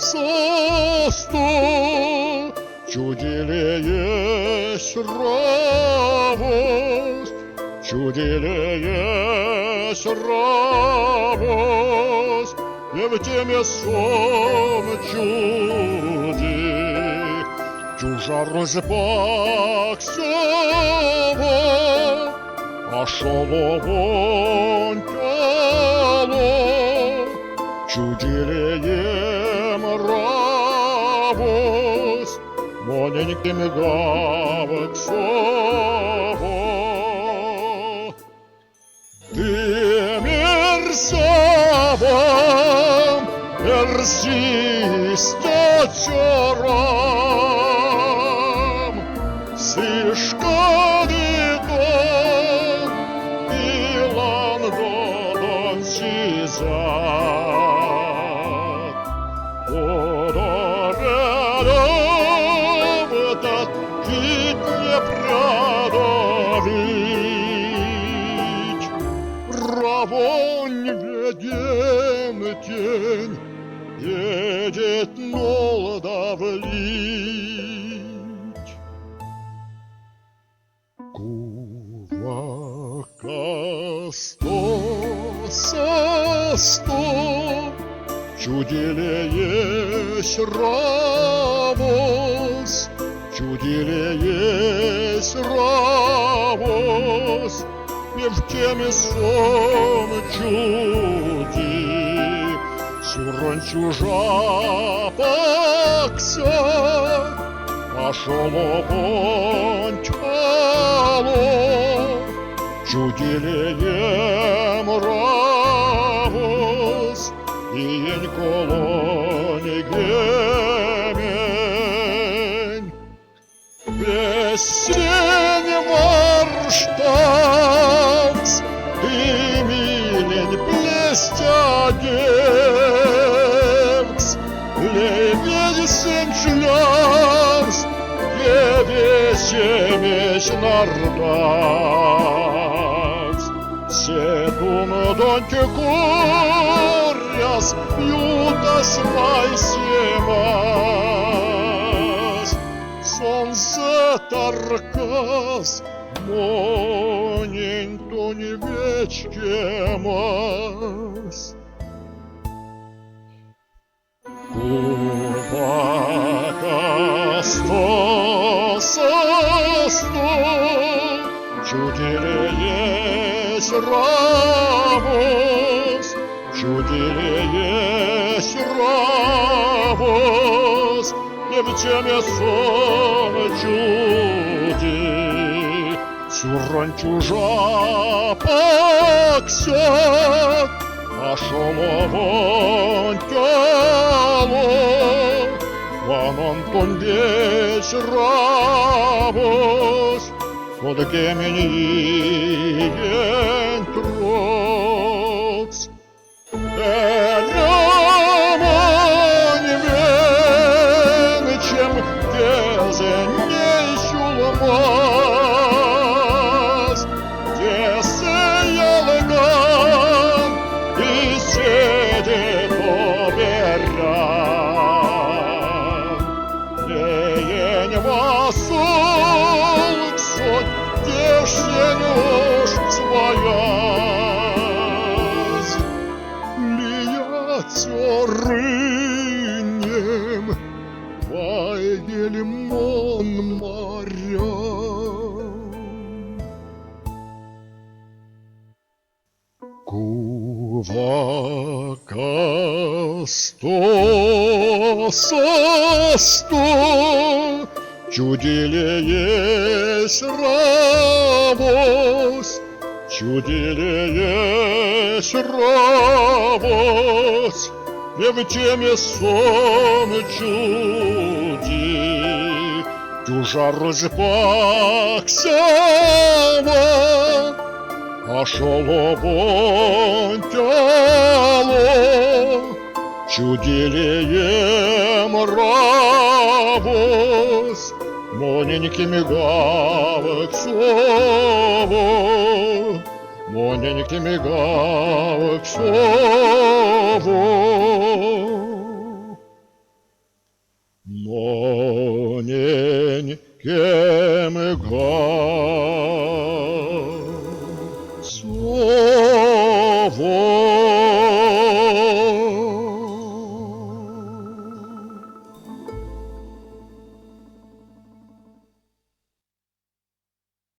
Состо, чудилеешь равость, чудилеешь равость, и в теме сон чуди, чужа розпаксява, а шоловон тяло, чудилеем равость, маленьким гавксово. Ты мерзава, мерзисточерам, сишкадитон, илан додон чизат. Одарядом кит не продавить, равонь ведем тень, едет нол давлить. Кувака сто, чудилеешь равость, чудилеешь равость, и в теме сон чуди, сюрон чужа пакся, а шоловон тяло, чудилеем равость, ень колони гемень. Песень марштанц, ты милень плестягевкс, левельсен шлянс, евесемеш нардакс. Седум доньке коряс, ютас майсемас, солнце таркас, монень то не вечкемас. Кувака сто, чудилеешь равость, чудилеешь равость, и в теме сон чуди, сюрон чужа паксят, а шоловон тяло, ванон тондеш равость, код гемени трокс. Элямань венчем кезеней шулмас, десеялган и седет оберран. Леень васол ксот дешенюш свояз, лия цорынем вайгельмон моря. Кувака сто, чудилеешь равость, чудилеешь равость, и в теме сон чуди, чужа розпаксява, а шоловон тяло, чудилием равос, моненькими гавок сово, моненькими гавок сово. Но